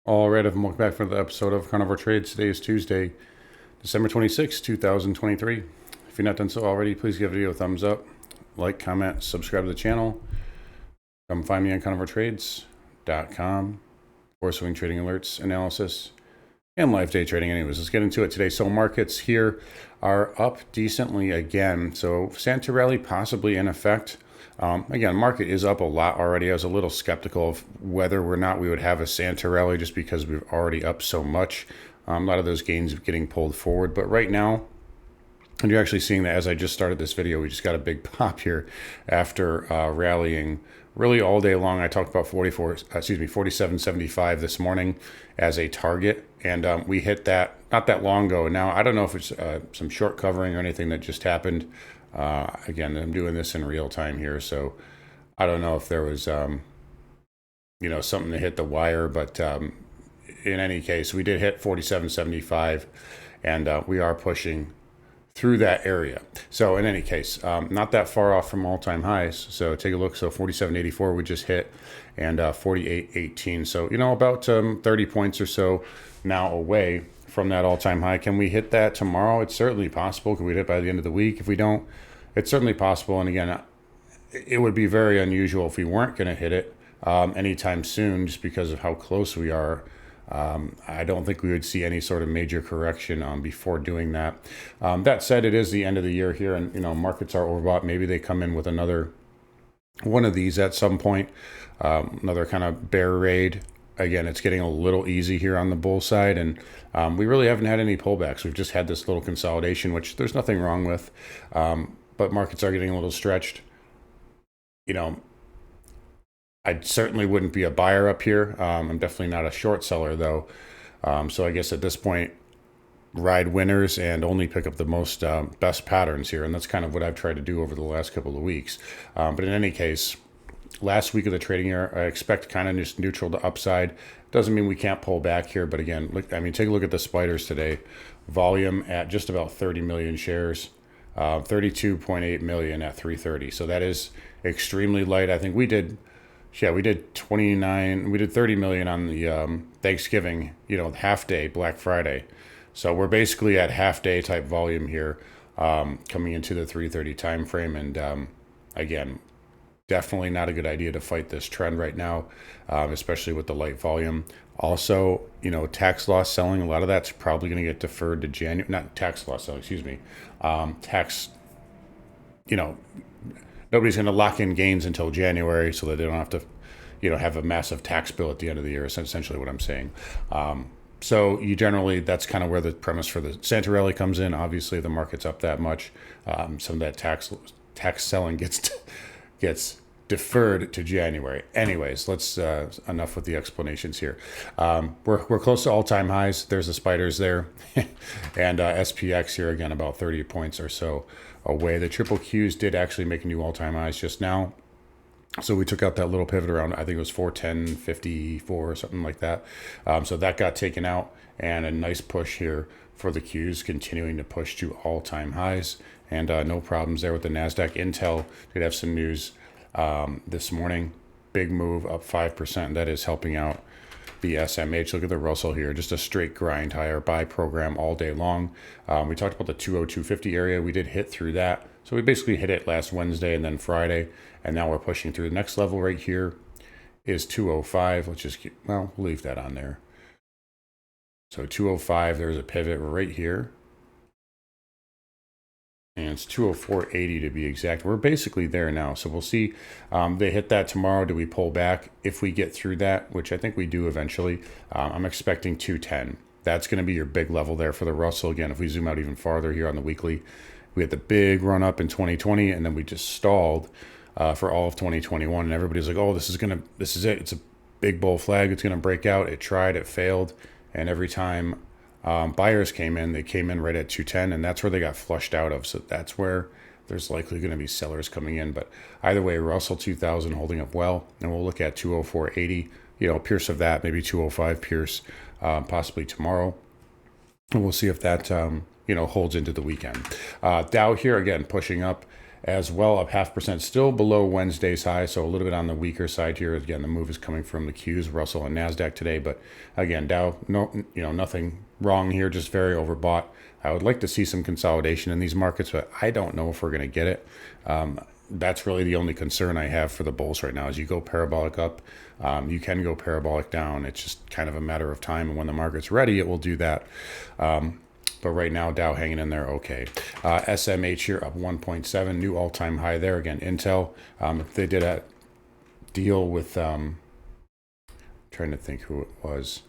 All right, welcome back for the episode of Carnivore Trades. Today is Tuesday, December 26, 2023. If you're not done so already, please give the video a thumbs up, like, comment, subscribe to the channel. Come find me on carnivoretrades.com for swing trading alerts, analysis, and live day trading. Anyways, let's get into it today. So markets here are up decently again. So Santa rally possibly in effect. Again, market is up a lot already. I was a little skeptical of whether or not we would have a Santa rally just because we're already up so much. A lot of those gains getting pulled forward. But right now, and you're actually seeing that as I just started this video, we just got a big pop here after rallying really all day long. I talked about 47.75 this morning as a target, and we hit that not that long ago. Now, I don't know if it's some short covering or anything that just happened. Again, I'm doing this in real time here, so I don't know if there was, something to hit the wire, but in any case, we did hit 47.75, and we are pushing through that area. So in any case, not that far off from all-time highs. So take a look. So 47.84 we just hit, and 48.18. So, about 30 points or so now away from that all-time high. Can we hit that tomorrow? It's certainly possible. Can we hit it by the end of the week? If we don't, it's certainly possible. And again, it would be very unusual if we weren't going to hit it anytime soon, just because of how close we are. I don't think we would see any sort of major correction before doing that. That said, it is the end of the year here, and markets are overbought. Maybe they come in with another one of these at some point, another kind of bear raid. Again, it's getting a little easy here on the bull side, and we really haven't had any pullbacks. We've just had this little consolidation, which there's nothing wrong with, but markets are getting a little stretched. I certainly wouldn't be a buyer up here. I'm definitely not a short seller, though. So I guess at this point, ride winners and only pick up the most best patterns here, and that's kind of what I've tried to do over the last couple of weeks. But in any case, last week of the trading year, I expect kind of just neutral to upside. Doesn't mean we can't pull back here, but again, take a look at the spiders today. Volume at just about 30 million shares, 32.8 million at 330. So that is extremely light. I think we did 29. We did 30 million on the Thanksgiving, half day, Black Friday. So we're basically at half day type volume here, coming into the 330 time frame, and again, definitely not a good idea to fight this trend right now, especially with the light volume. Also, tax loss selling, a lot of that's probably going to get deferred to January. Not tax loss selling, excuse me. Tax, nobody's going to lock in gains until January so that they don't have to, have a massive tax bill at the end of the year, is essentially what I'm saying. So that's kind of where the premise for the Santa rally comes in. Obviously, the market's up that much. Some of that tax selling gets deferred to January. Anyways, let's enough with the explanations here. We're close to all-time highs. There's the spiders there, and SPX here again about 30 points or so away. The triple Qs did actually make new all-time highs just now. So we took out that little pivot around, I think it was 410.54 or something like that. So that got taken out, and a nice push here for the Qs, continuing to push to all-time highs, and no problems there with the NASDAQ. Intel did have some news this morning. Big move, up 5%. That is helping out the SMH. Look at the Russell here, just a straight grind higher, buy program all day long. We talked about the 202.50 area. We did hit through that. So we basically hit it last Wednesday and then Friday, and now we're pushing through. The next level right here is 205. Let's just we'll leave that on there. So 205, there's a pivot right here. And it's 204.80 to be exact. We're basically there now. So we'll see. They hit that tomorrow. Do we pull back? If we get through that, which I think we do eventually, I'm expecting 210. That's going to be your big level there for the Russell. Again, if we zoom out even farther here on the weekly, we had the big run up in 2020, and then we just stalled for all of 2021. And everybody's like, oh, this is it. It's a big bull flag. It's going to break out. It tried. It failed. And every time buyers came in, they came in right at 210, and that's where they got flushed out of. So that's where there's likely going to be sellers coming in. But either way, Russell 2000 holding up well, and we'll look at 204.80, Pierce of that, maybe 205 Pierce, possibly tomorrow. And we'll see if that, holds into the weekend. Dow here, again, pushing up as well, up 0.5%, still below Wednesday's high, so a little bit on the weaker side here. Again, the move is coming from the Qs, Russell, and Nasdaq today, but again, Dow, no, nothing wrong here, just very overbought. I would like to see some consolidation in these markets, but I don't know if we're going to get it. That's really the only concern I have for the bulls right now. As you go parabolic up, you can go parabolic down. It's just kind of a matter of time, and when the market's ready, it will do that. But right now, Dow hanging in there okay. SMH here up 1.7, new all-time high there. Again, Intel, if they did a deal with, trying to think who it was.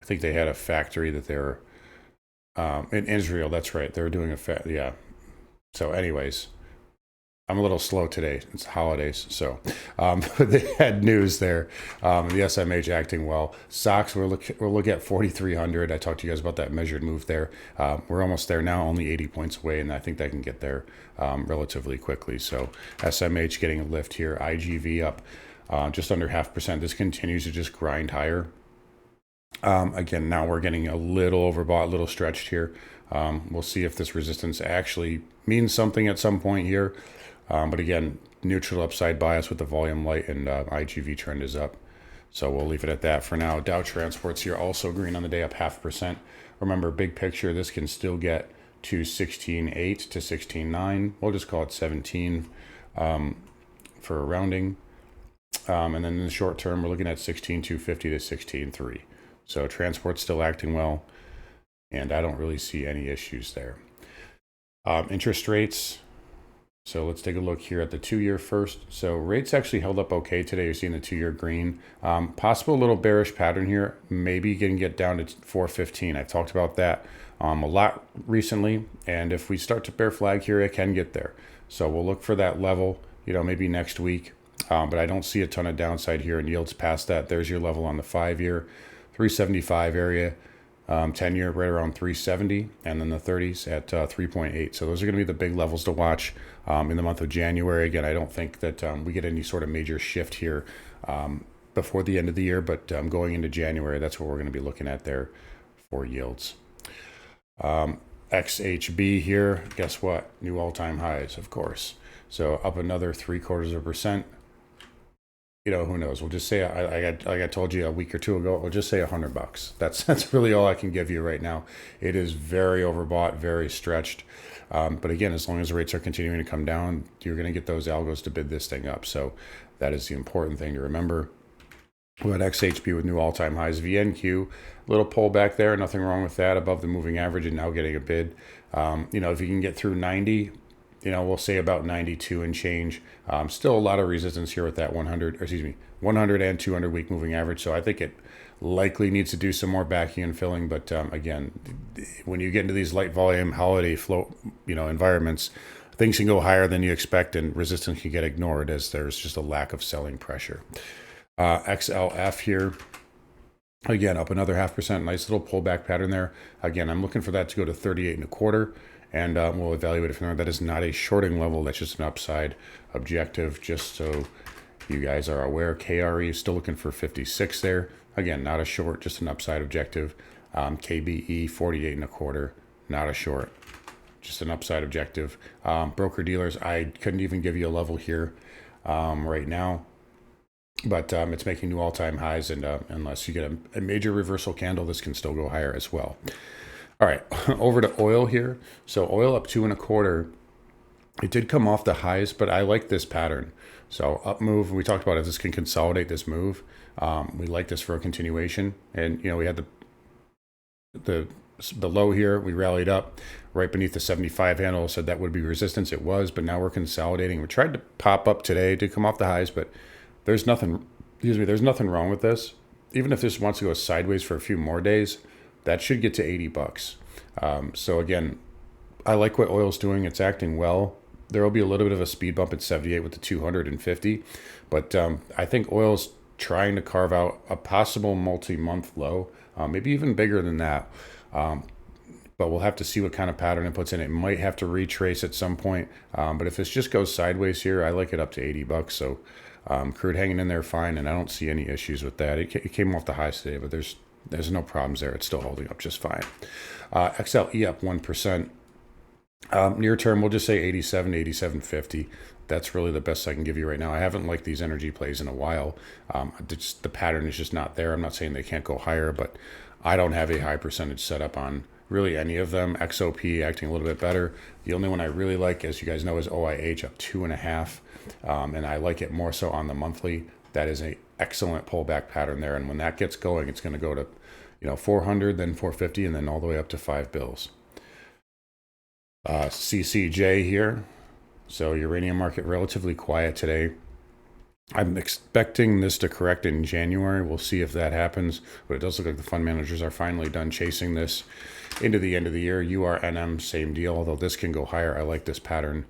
I think they had a factory that they were, in Israel, that's right. They were doing yeah. So anyways, I'm a little slow today. It's holidays, so but they had news there. The SMH acting well. Stocks, we'll look at 4,300. I talked to you guys about that measured move there. We're almost there now, only 80 points away, and I think that can get there relatively quickly. So SMH getting a lift here. IGV up just under 0.5%. This continues to just grind higher. Again, now we're getting a little overbought, a little stretched here. We'll see if this resistance actually means something at some point here. But again, neutral upside bias with the volume light, and IGV trend is up. So we'll leave it at that for now. Dow Transports here also green on the day, up 0.5%. Remember, big picture, this can still get to 16.8 to 16.9. We'll just call it 17 for a rounding. And then in the short term, we're looking at 16.250 to 16.3. So transport's still acting well, and I don't really see any issues there. Interest rates. So let's take a look here at the 2-year first. So rates actually held up okay today. You're seeing the 2-year green. Possible little bearish pattern here. Maybe you can get down to 4.15. I've talked about that a lot recently. And if we start to bear flag here, it can get there. So we'll look for that level, maybe next week. But I don't see a ton of downside here, and yields past that. There's your level on the 5-year, 375 area. 10-year right around 370, and then the 30s at 3.8. So those are going to be the big levels to watch in the month of January. Again, I don't think that we get any sort of major shift here before the end of the year, but going into January, that's what we're going to be looking at there for yields. XHB here, guess what? New all-time highs, of course. So up another 0.75%. Who knows? We'll just say, like I told you a week or two ago, we'll just say $100. That's really all I can give you right now. It is very overbought, very stretched. But again, as long as the rates are continuing to come down, you're going to get those algos to bid this thing up. So that is the important thing to remember. We had XHP with new all-time highs. VNQ, little pullback there. Nothing wrong with that. Above the moving average and now getting a bid. If you can get through 90, we'll say about 92 and change. Still a lot of resistance here with that 100 and 200 week moving average. So I think it likely needs to do some more backing and filling. But again, when you get into these light volume holiday flow, environments, things can go higher than you expect, and resistance can get ignored as there's just a lack of selling pressure. XLF here. Again, up another 0.5%. Nice little pullback pattern there. Again, I'm looking for that to go to 38.25. And we'll evaluate it from there. That is not a shorting level. That's just an upside objective, just so you guys are aware. KRE is still looking for 56 there. Again, not a short, just an upside objective. KBE 48.25, not a short, just an upside objective. Broker dealers, I couldn't even give you a level here right now. But it's making new all-time highs, and unless you get a major reversal candle, this can still go higher as well. All right, over to oil here. So oil up 2.25. It did come off the highs, but I like this pattern. So up move, we talked about if this can consolidate this move. We like this for a continuation. And, we had the low here. We rallied up right beneath the 75 handle, said that would be resistance. It was, but now we're consolidating. We tried to pop up today to come off the highs, but there's nothing wrong with this. Even if this wants to go sideways for a few more days, that should get to $80. So again, I like what oil's doing. It's acting well. There will be a little bit of a speed bump at 78 with the 250, but I think oil's trying to carve out a possible multi-month low, maybe even bigger than that. But we'll have to see what kind of pattern it puts in. It might have to retrace at some point. But if this just goes sideways here, I like it up to $80. So crude hanging in there fine, and I don't see any issues with that. It came off the highs today, but there's there's no problems there. It's still holding up just fine. XLE up 1%. Near term, we'll just say 87, 87.50. That's really the best I can give you right now. I haven't liked these energy plays in a while. The pattern is just not there. I'm not saying they can't go higher, but I don't have a high percentage set up on really any of them. XOP acting a little bit better. The only one I really like, as you guys know, is OIH up 2.5. And I like it more so on the monthly. That is an excellent pullback pattern there. And when that gets going, it's going to go to 400, then 450, and then all the way up to 5 bills. CCJ here. So uranium market relatively quiet today. I'm expecting this to correct in January. We'll see if that happens, but it does look like the fund managers are finally done chasing this into the end of the year. URNM, same deal, although this can go higher. I like this pattern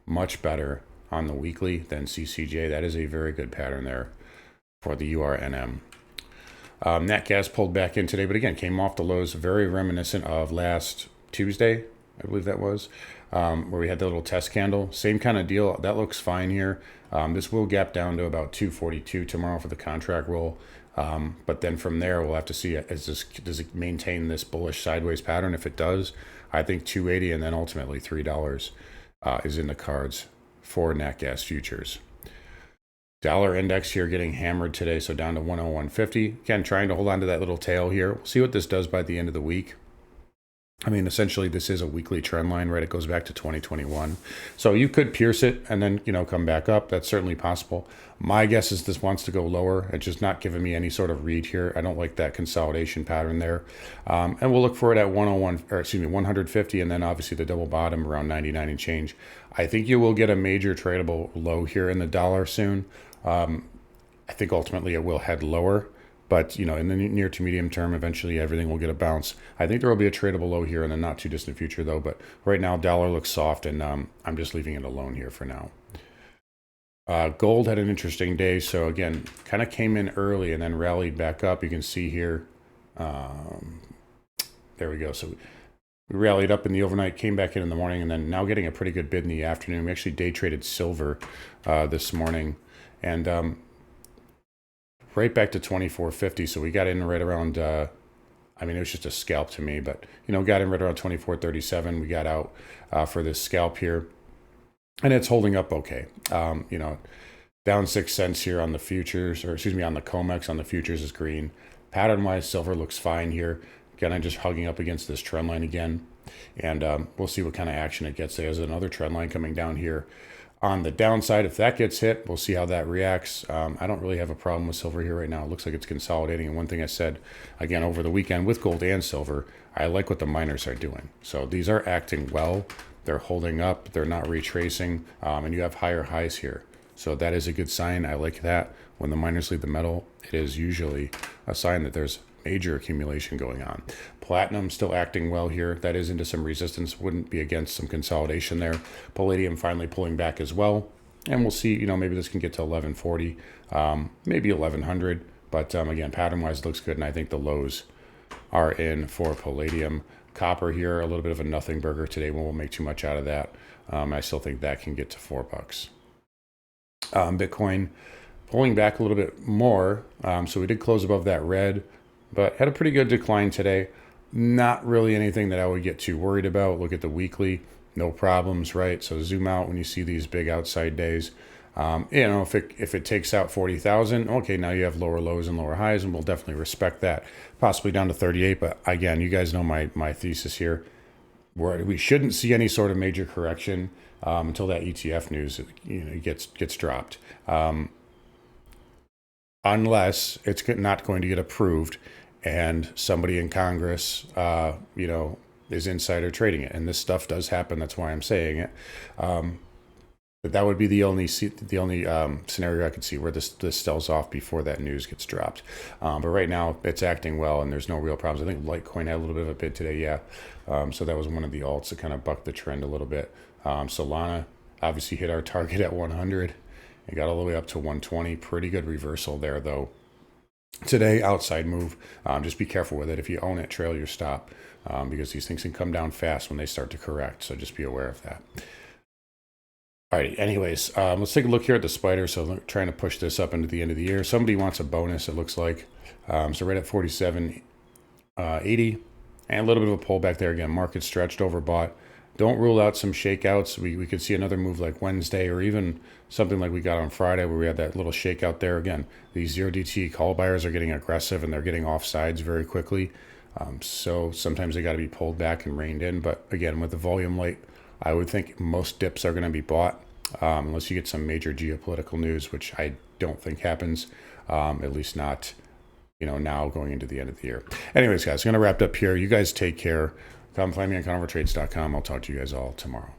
much better on the weekly than CCJ. That is a very good pattern there for the URNM. Nat gas pulled back in today, but again, came off the lows, very reminiscent of last Tuesday, I believe that was, where we had the little test candle. Same kind of deal. That looks fine here. This will gap down to about 242 tomorrow for the contract roll. But then from there, we'll have to see, does it maintain this bullish sideways pattern? If it does, I think 280 and then ultimately $3 is in the cards for nat gas futures. Dollar index here getting hammered today, so down to 101.50. Again, trying to hold on to that little tail here. We'll see what this does by the end of the week. I mean, essentially, this is a weekly trend line, right? It goes back to 2021. So you could pierce it and then, come back up. That's certainly possible. My guess is this wants to go lower. It's just not giving me any sort of read here. I don't like that consolidation pattern there. And we'll look for it at 150, and then obviously the double bottom around 99 and change. I think you will get a major tradable low here in the dollar soon. I think ultimately it will head lower. But, in the near to medium term, eventually everything will get a bounce. I think there will be a tradable low here in the not too distant future, though. But right now, dollar looks soft, and I'm just leaving it alone here for now. Gold had an interesting day. So, again, kind of came in early and then rallied back up. You can see here. There we go. So we rallied up in the overnight, came back in the morning, and then now getting a pretty good bid in the afternoon. We actually day traded silver this morning. And right back to 24.50, so we got in right around, it was just a scalp to me, but, got in right around 24.37. We got out for this scalp here, and it's holding up okay. Down 6 cents here on the futures, on the COMEX on the futures is green. Pattern-wise, silver looks fine here. Kind of just hugging up against this trend line again, and we'll see what kind of action it gets. There's another trend line coming down here. On the downside, if that gets hit, we'll see how that reacts. I don't really have a problem with silver here right now. It looks like it's consolidating. And one thing I said, again, over the weekend with gold and silver, I like what the miners are doing. So these are acting well. They're holding up. They're not retracing. And you have higher highs here. So that is a good sign. I like that. When the miners leave the metal, it is usually a sign that there's major accumulation going on. Platinum still acting well here. That is into some resistance. Wouldn't be against some consolidation there. Palladium finally pulling back as well. And we'll see, maybe this can get to 1140, maybe 1100. But again, pattern-wise, it looks good. And I think the lows are in for palladium. Copper here, a little bit of a nothing burger today. We won't make too much out of that. I still think that can get to $4. Bitcoin pulling back a little bit more. So we did close above that red, but had a pretty good decline today. Not really anything that I would get too worried about. Look at the weekly, no problems, right? So zoom out when you see these big outside days. If it takes out 40,000, okay, now you have lower lows and lower highs, and we'll definitely respect that. Possibly down to 38, but again, you guys know my thesis here. We shouldn't see any sort of major correction until that ETF news gets dropped. Unless it's not going to get approved and somebody in Congress, is insider trading it. And this stuff does happen. That's why I'm saying it. But that would be the only scenario I could see where this sells off before that news gets dropped. But right now, it's acting well, and there's no real problems. I think Litecoin had a little bit of a bid today, yeah. So that was one of the alts that kind of bucked the trend a little bit. Solana obviously hit our target at 100. It got all the way up to 120. Pretty good reversal there, though. Today, outside move. Just be careful with it. If you own it, trail your stop, because these things can come down fast when they start to correct. So just be aware of that. Alrighty, anyways, let's take a look here at the spider. So trying to push this up into the end of the year. Somebody wants a bonus, it looks like. So right at 47, 80, and a little bit of a pullback there again. Market stretched, overbought. Don't rule out some shakeouts. We could see another move like Wednesday, or even something like we got on Friday where we had that little shakeout there. Again, these 0DT call buyers are getting aggressive and they're getting off sides very quickly. So sometimes they got to be pulled back and reined in. But again, with the volume late, I would think most dips are going to be bought, unless you get some major geopolitical news, which I don't think happens, at least not now going into the end of the year. Anyways, guys, I'm going to wrap up here. You guys take care. Come find me on carnivoretrades.com. I'll talk to you guys all tomorrow.